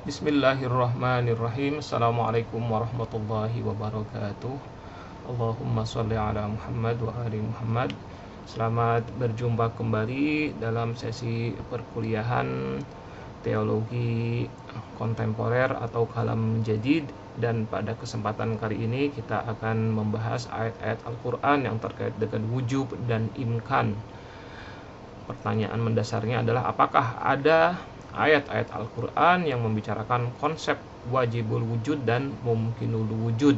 Bismillahirrahmanirrahim. Assalamualaikum warahmatullahi wabarakatuh. Allahumma sholli ala Muhammad wa ali Muhammad. Selamat berjumpa kembali dalam sesi perkuliahan teologi kontemporer atau kalam jadid, dan pada kesempatan kali ini kita akan membahas ayat-ayat Al-Quran yang terkait dengan wujub dan imkan. Pertanyaan mendasarnya adalah, apakah ada ayat-ayat Al-Quran yang membicarakan konsep wajibul wujud dan mumkinul wujud?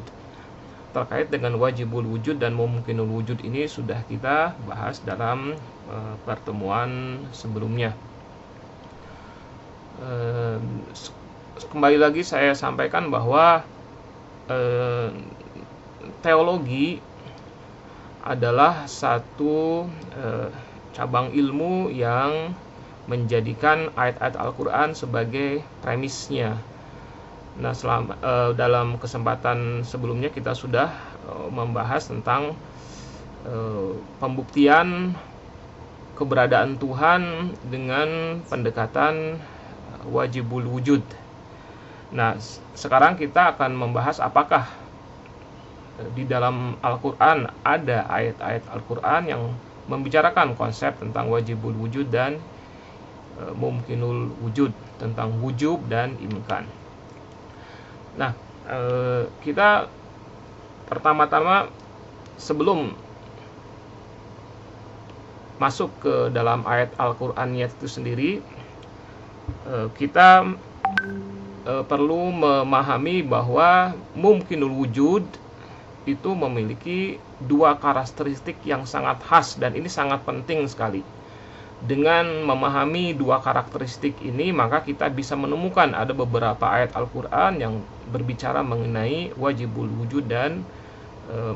Terkait dengan wajibul wujud dan mumkinul wujud ini sudah kita bahas dalam pertemuan sebelumnya. Kembali lagi saya sampaikan bahwa teologi adalah satu cabang ilmu yang menjadikan ayat-ayat Al-Quran sebagai premisnya. Nah, dalam kesempatan sebelumnya kita sudah membahas tentang pembuktian keberadaan Tuhan dengan pendekatan wajibul wujud. Nah, sekarang kita akan membahas apakah di dalam Al-Quran ada ayat-ayat Al-Quran yang membicarakan konsep tentang wajibul wujud dan mumkinul wujud, tentang wujub dan imkan. Nah, kita pertama-tama sebelum masuk ke dalam ayat Al-Quran itu sendiri, kita perlu memahami bahwa mumkinul wujud itu memiliki dua karakteristik yang sangat khas, dan ini sangat penting sekali. Dengan memahami dua karakteristik ini, maka kita bisa menemukan ada beberapa ayat Al-Quran yang berbicara mengenai wajibul wujud dan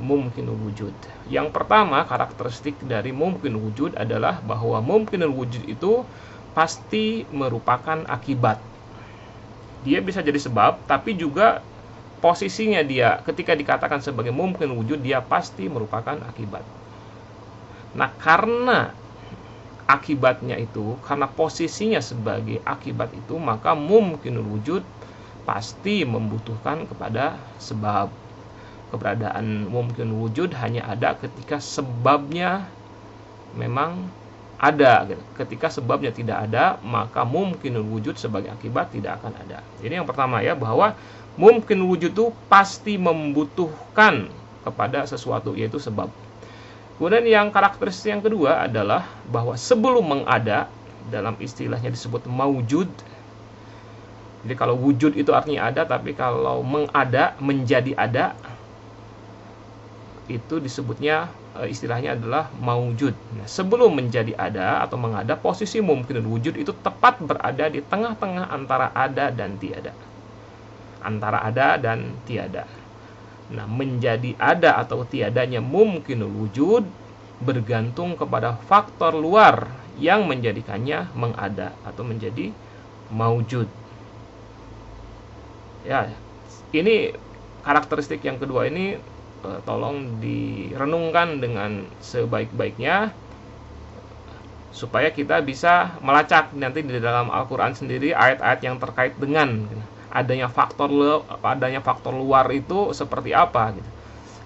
mumkinul wujud. Yang pertama, karakteristik dari mumkinul wujud adalah bahwa mumkinul wujud itu pasti merupakan akibat. Dia bisa jadi sebab, tapi juga posisinya dia ketika dikatakan sebagai mumkin wujud, dia pasti merupakan akibat. Nah, karena akibatnya itu, karena posisinya sebagai akibat itu, maka mumkinul wujud pasti membutuhkan kepada sebab. Keberadaan mumkin wujud hanya ada ketika sebabnya memang ada. Ketika sebabnya tidak ada, maka mumkinul wujud sebagai akibat tidak akan ada. Jadi yang pertama ya, bahwa mumkin wujud itu pasti membutuhkan kepada sesuatu, yaitu sebab. Kemudian yang karakteristik yang kedua adalah bahwa sebelum mengada, dalam istilahnya disebut maujud. Jadi kalau wujud itu artinya ada, tapi kalau mengada, menjadi ada, itu disebutnya istilahnya adalah maujud. Nah, sebelum menjadi ada atau mengada, posisi mumkin wujud itu tepat berada di tengah-tengah antara ada dan tiada. Antara ada dan tiada. Nah, menjadi ada atau tiadanya mumkinul wujud bergantung kepada faktor luar yang menjadikannya mengada atau menjadi maujud. Ya, ini karakteristik yang kedua ini tolong direnungkan dengan sebaik-baiknya supaya kita bisa melacak nanti di dalam Al-Quran sendiri ayat-ayat yang terkait dengan adanya faktor luar itu seperti apa gitu.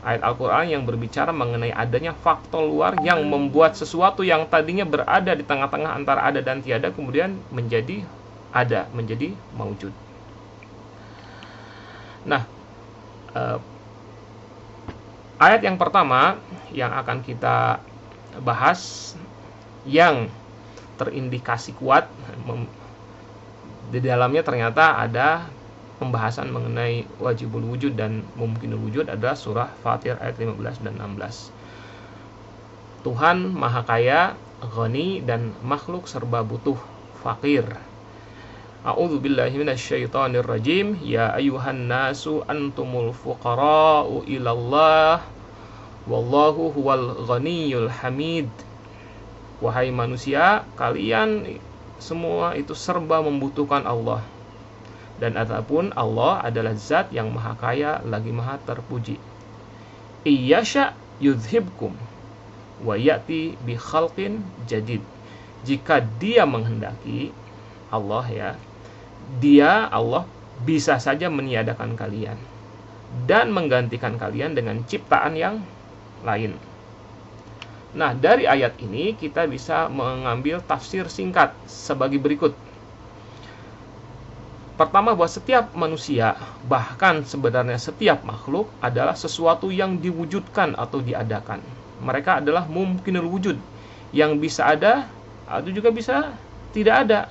Ayat Al-Quran yang berbicara mengenai adanya faktor luar yang membuat sesuatu yang tadinya berada di tengah-tengah antara ada dan tiada kemudian menjadi ada, menjadi maujud. Nah, ayat yang pertama yang akan kita bahas yang terindikasi kuat di dalamnya ternyata ada pembahasan mengenai wajibul wujud dan mumkinul wujud adalah surah Fatir ayat 15 dan 16. Tuhan Maha Kaya, Ghani, dan makhluk serba butuh, fakir. A'udzu billahi minasyaitonir rajim. Ya ayyuhan nasu antumul fuqara'u ilallah wallahu huwal ghaniyyul hamid. Wahai manusia, kalian semua itu serba membutuhkan Allah, dan adapun Allah adalah zat yang maha kaya lagi maha terpuji. Iyyasha yudhibkum wa ya'ti bi khalqin jadid. Jika dia menghendaki, Allah ya, Dia, Allah, bisa saja meniadakan kalian dan menggantikan kalian dengan ciptaan yang lain. Nah, dari ayat ini kita bisa mengambil tafsir singkat sebagai berikut. Pertama, bahwa setiap manusia, bahkan sebenarnya setiap makhluk, adalah sesuatu yang diwujudkan atau diadakan. Mereka adalah mumkinul wujud, yang bisa ada atau juga bisa tidak ada.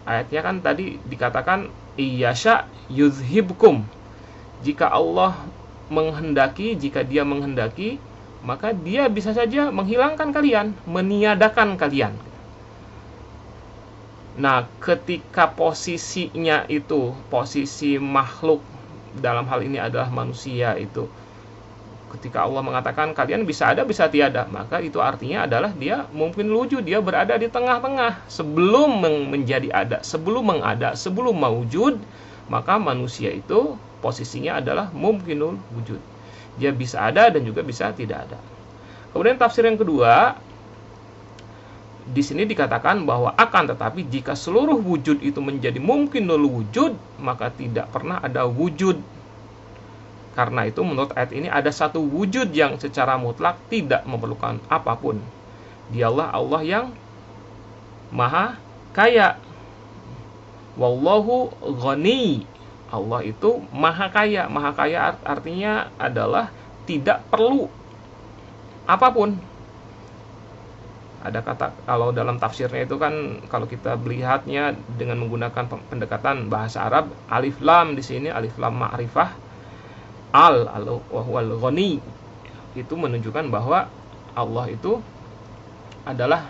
Ayatnya kan tadi dikatakan iyasha yuzhibkum. Jika Allah menghendaki, jika Dia menghendaki, maka Dia bisa saja menghilangkan kalian, meniadakan kalian. Nah, ketika posisinya itu, posisi makhluk dalam hal ini adalah manusia itu, ketika Allah mengatakan kalian bisa ada, bisa tiada, maka itu artinya adalah Dia mungkin wujud, Dia berada di tengah-tengah. Sebelum menjadi ada, sebelum mengada, sebelum mewujud, maka manusia itu posisinya adalah mumkinul wujud. Dia bisa ada dan juga bisa tidak ada. Kemudian tafsir yang kedua, di sini dikatakan bahwa akan tetapi jika seluruh wujud itu menjadi mumkinul wujud, maka tidak pernah ada wujud. Karena itu menurut ayat ini ada satu wujud yang secara mutlak tidak memerlukan apapun. Dialah Allah yang maha kaya. Wallahu ghani. Allah itu maha kaya. Maha kaya artinya adalah tidak perlu apapun. Ada kata, kalau dalam tafsirnya itu kan, kalau kita melihatnya dengan menggunakan pendekatan bahasa Arab, alif lam di sini, alif lam ma'rifah, wal ghani, itu menunjukkan bahwa Allah itu adalah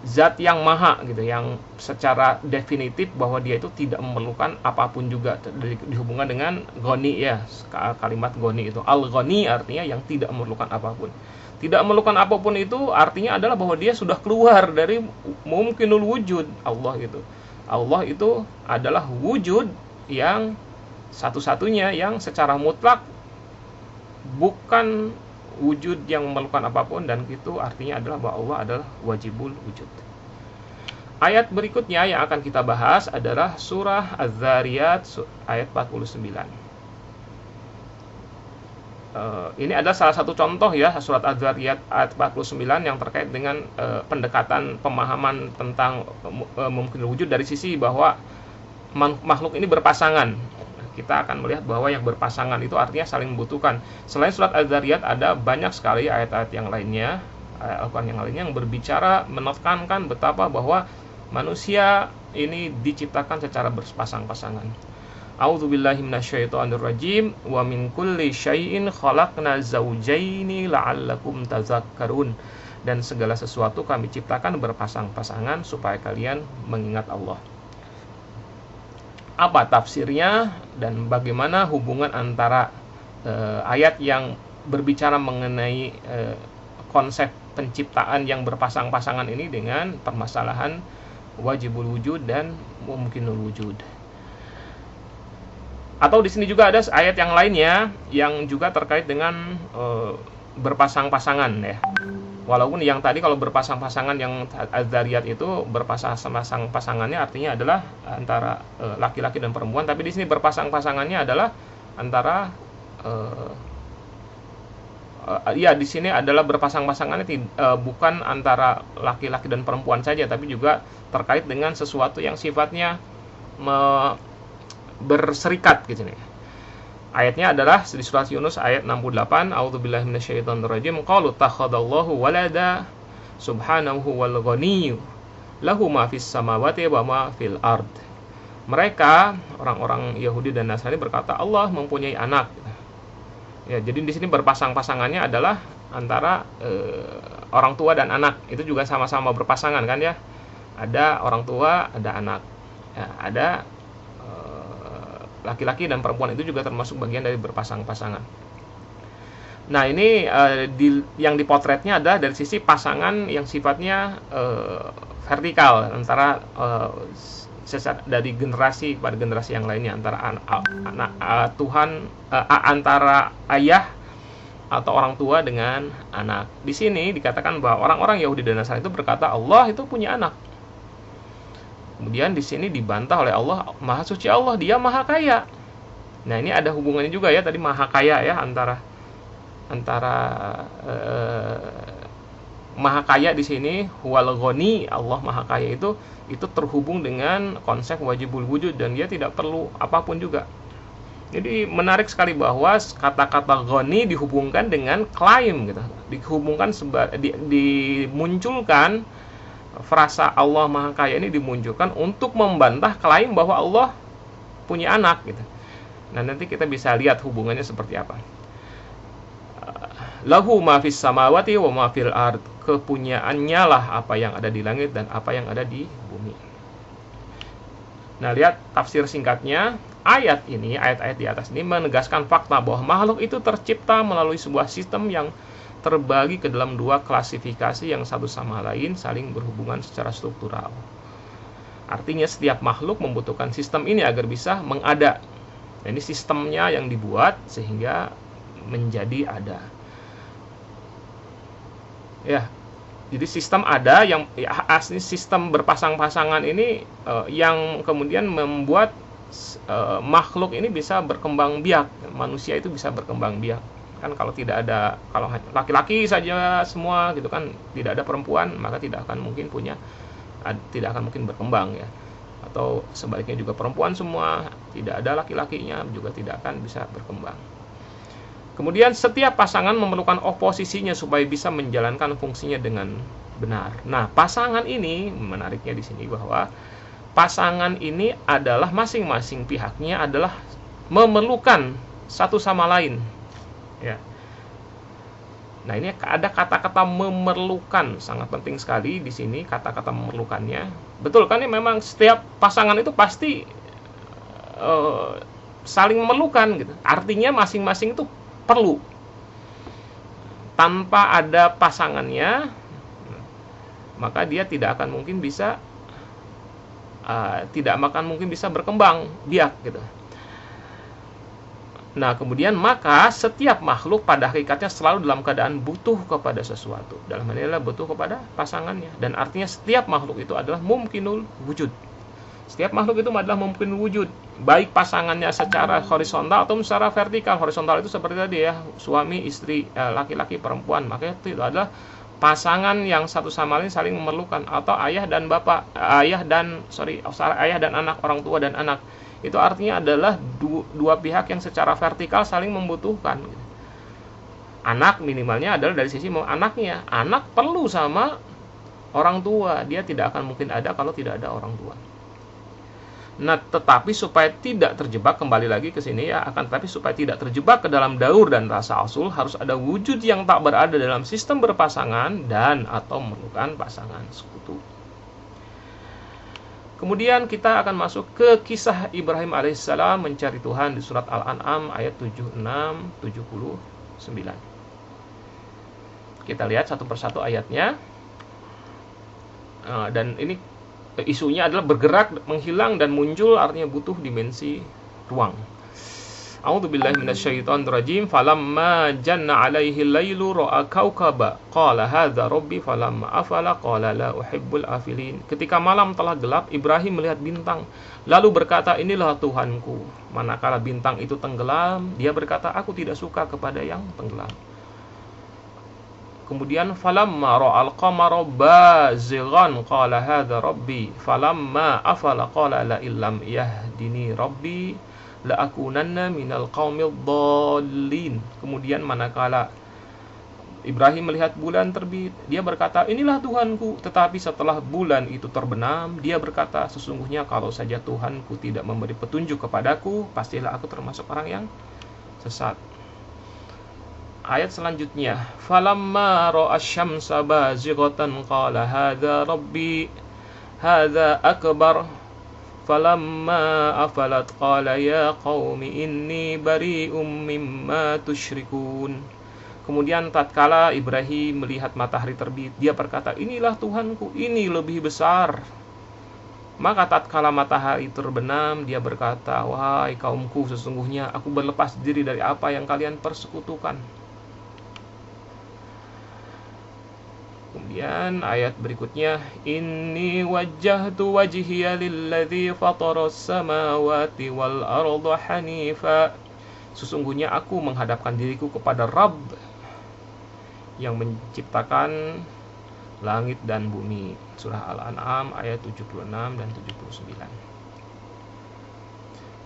zat yang maha gitu, yang secara definitif bahwa Dia itu tidak memerlukan apapun juga, dihubungkan dengan ghani ya, kalimat ghani itu, al ghani artinya yang tidak memerlukan apapun. Tidak memerlukan apapun itu artinya adalah bahwa Dia sudah keluar dari mumkinul wujud. Allah itu adalah wujud yang satu-satunya yang secara mutlak bukan wujud yang memerlukan apapun, dan itu artinya adalah bahwa Allah adalah wajibul wujud. Ayat berikutnya yang akan kita bahas adalah surah Az-Zariyat ayat 49. Ini adalah salah satu contoh ya, surat Az-Zariyat ayat 49 yang terkait dengan pendekatan pemahaman tentang mungkin wujud dari sisi bahwa makhluk ini berpasangan. Kita akan melihat bahwa yang berpasangan itu artinya saling membutuhkan. Selain surat Az-Zariyat ada banyak sekali ayat-ayat yang lainnya, Al-Quran yang lainnya yang berbicara menekankan betapa bahwa manusia ini diciptakan secara berpasang-pasangan. A'udzubillahi minasyaitonirrajim. Wa min kulli syai'in khalaqna zawjaini la'allakum tazakkarun. Dan segala sesuatu kami ciptakan berpasang-pasangan supaya kalian mengingat Allah. Apa tafsirnya dan bagaimana hubungan antara ayat yang berbicara mengenai konsep penciptaan yang berpasang-pasangan ini dengan permasalahan wajibul wujud dan mumkinul wujud? Atau di sini juga ada ayat yang lainnya yang juga terkait dengan berpasang-pasangan ya. Walaupun yang tadi kalau berpasang-pasangan yang Az-Zariyat itu berpasang-pasangannya artinya adalah antara laki-laki dan perempuan, tapi di sini berpasang-pasangannya adalah antara di sini adalah berpasang-pasangannya bukan antara laki-laki dan perempuan saja, tapi juga terkait dengan sesuatu yang sifatnya berserikat gitu nih. Ayatnya adalah di surat Yunus ayat 68. A'udzubillahi minasyaitonirrajim. Qalu takhadallahu walada subhanahu wal ghaniyyu lahu ma fis samawati wa ma fil ard. Mereka orang-orang Yahudi dan Nasrani berkata Allah mempunyai anak. Ya, jadi di sini berpasang-pasangannya adalah antara orang tua dan anak. Itu juga sama-sama berpasangan kan ya. Ada orang tua, ada anak. Ya, ada laki-laki dan perempuan, itu juga termasuk bagian dari berpasang-pasangan. Nah ini yang dipotretnya adalah dari sisi pasangan yang sifatnya vertikal antara dari generasi kepada generasi yang lainnya, antara Tuhan antara ayah atau orang tua dengan anak. Di sini dikatakan bahwa orang-orang Yahudi dan Nasrani itu berkata Allah itu punya anak. Kemudian di sini dibantah oleh Allah, Maha Suci Allah, Dia Maha Kaya. Nah, ini ada hubungannya juga ya, tadi Maha Kaya ya, antara Maha Kaya di sini, huwal ghani, Allah Maha Kaya itu terhubung dengan konsep wajibul wujud, dan Dia tidak perlu apapun juga. Jadi menarik sekali bahwa kata-kata ghani dihubungkan dengan klaim gitu. Dimunculkan frasa Allah Maha Kaya ini dimunculkan untuk membantah klaim bahwa Allah punya anak gitu. Nah, nanti kita bisa lihat hubungannya seperti apa. Lahu ma fis samawati wa ma fil ard. Kepunyaannya lah apa yang ada di langit dan apa yang ada di bumi. Nah, lihat tafsir singkatnya. Ayat-ayat di atas ini menegaskan fakta bahwa makhluk itu tercipta melalui sebuah sistem yang terbagi ke dalam dua klasifikasi yang satu sama lain saling berhubungan secara struktural. Artinya setiap makhluk membutuhkan sistem ini agar bisa mengada. Nah, ini sistemnya yang dibuat sehingga menjadi ada. Ya, jadi sistem ada yang asli sistem berpasang-pasangan ini yang kemudian membuat makhluk ini bisa berkembang biak. Manusia itu bisa berkembang biak. Kan kalau laki-laki saja semua gitu kan, tidak ada perempuan, maka tidak akan mungkin berkembang ya. Atau sebaliknya juga perempuan semua, tidak ada laki-lakinya, juga tidak akan bisa berkembang. Kemudian setiap pasangan memerlukan oposisinya supaya bisa menjalankan fungsinya dengan benar. Nah, pasangan ini menariknya di sini bahwa pasangan ini adalah masing-masing pihaknya adalah memerlukan satu sama lain. Ya. Nah, ini ada kata-kata memerlukan, sangat penting sekali di sini kata-kata memerlukannya. Betul kan, ini memang setiap pasangan itu pasti saling memerlukan gitu. Artinya masing-masing itu perlu. Tanpa ada pasangannya, maka dia tidak akan mungkin bisa berkembang biak gitu. Nah, kemudian maka setiap makhluk pada hakikatnya selalu dalam keadaan butuh kepada sesuatu. Dalam hal ini adalah butuh kepada pasangannya. Dan artinya setiap makhluk itu adalah mumkinul wujud. Setiap makhluk itu adalah mumkinul wujud. Baik pasangannya secara horizontal atau secara vertikal. Horizontal itu seperti tadi ya, suami, istri, laki-laki, perempuan. Maka itu adalah pasangan yang satu sama lain saling memerlukan. Atau ayah dan anak, orang tua dan anak. Itu artinya adalah dua pihak yang secara vertikal saling membutuhkan. Anak minimalnya adalah dari sisi anaknya. Anak perlu sama orang tua. Dia tidak akan mungkin ada kalau tidak ada orang tua. Nah, tetapi supaya tidak terjebak, kembali lagi ke sini ya, supaya tidak terjebak ke dalam daur dan rasa usul, harus ada wujud yang tak berada dalam sistem berpasangan dan atau memerlukan pasangan sekutu. Kemudian kita akan masuk ke kisah Ibrahim alaihissalam mencari Tuhan di surat Al-An'am ayat 76-79. Kita lihat satu persatu ayatnya. Dan ini isunya adalah bergerak, menghilang, dan muncul, artinya butuh dimensi ruang. A'udzubillahi minasyaitonir rajim. Falamma janna 'alaihi al-lailu ra'a kaukaba qala hadza rabbi falamma afala qala la uhibbul afilin. Ketika malam telah gelap, Ibrahim melihat bintang, lalu berkata, inilah Tuhanku. Manakala bintang itu tenggelam, dia berkata, aku tidak suka kepada yang tenggelam. Kemudian falamma ra'al qamara bazighan qala hadza rabbi falamma afala qala la illam yahdini rabbi la'akunanna minal qaumil dhalin. Kemudian manakala Ibrahim melihat bulan terbit, dia berkata, inilah Tuhanku. Tetapi setelah bulan itu terbenam, dia berkata, sesungguhnya kalau saja Tuhanku tidak memberi petunjuk kepadaku, pastilah aku termasuk orang yang sesat. Ayat selanjutnya, falamma ra'a asy-syamsa bazighatan qala hadza rabbi hadza akbar falamma afalat qala ya qaumi inni bari'um mimma tusyrikun. Kemudian tatkala Ibrahim melihat matahari terbit, dia berkata, inilah Tuhanku, ini lebih besar. Maka tatkala matahari terbenam, dia berkata, wahai kaumku, sesungguhnya aku berlepas diri dari apa yang kalian persekutukan. Kemudian ayat berikutnya, inni wajjahtu wajhiya lilladzi fataras samawati wal arda hanifa. Sesungguhnya aku menghadapkan diriku kepada Rabb yang menciptakan langit dan bumi. Surah Al-An'am ayat 76 dan 79.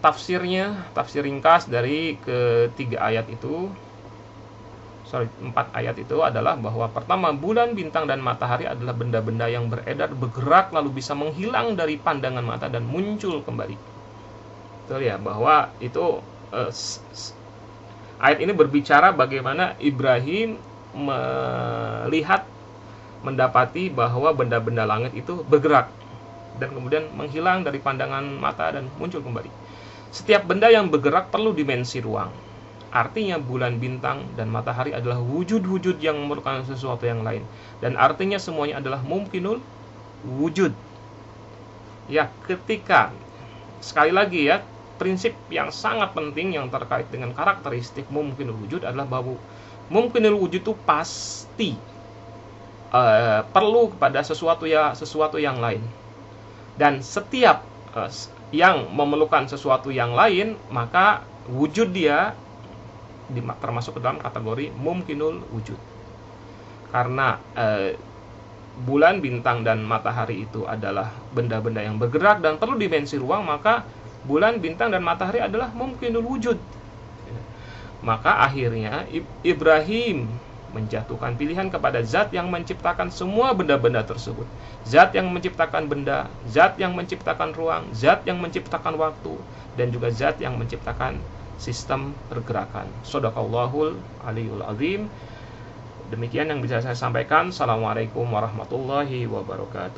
Tafsir ringkas dari ketiga ayat itu, 4 ayat itu adalah bahwa pertama, bulan, bintang, dan matahari adalah benda-benda yang beredar, bergerak, lalu bisa menghilang dari pandangan mata dan muncul kembali. Betul ya, bahwa itu ayat ini berbicara bagaimana Ibrahim mendapati bahwa benda-benda langit itu bergerak dan kemudian menghilang dari pandangan mata dan muncul kembali. Setiap benda yang bergerak perlu dimensi ruang. Artinya bulan, bintang, dan matahari adalah wujud-wujud yang memerlukan sesuatu yang lain. Dan artinya semuanya adalah mumkinul wujud. Ya, ketika, sekali lagi ya, prinsip yang sangat penting yang terkait dengan karakteristik mumkinul wujud adalah bahwa mumkinul wujud itu pasti perlu kepada sesuatu yang lain. Dan setiap yang memerlukan sesuatu yang lain, maka wujud dia termasuk ke dalam kategori mumkinul wujud. Karena bulan, bintang, dan matahari itu adalah benda-benda yang bergerak dan perlu dimensi ruang, maka bulan, bintang, dan matahari adalah mumkinul wujud. Maka akhirnya Ibrahim menjatuhkan pilihan kepada zat yang menciptakan semua benda-benda tersebut. Zat yang menciptakan benda, zat yang menciptakan ruang, zat yang menciptakan waktu, dan juga zat yang menciptakan sistem pergerakan. Shadaqallahul aliyul azim. Demikian yang bisa saya sampaikan. Assalamualaikum warahmatullahi wabarakatuh.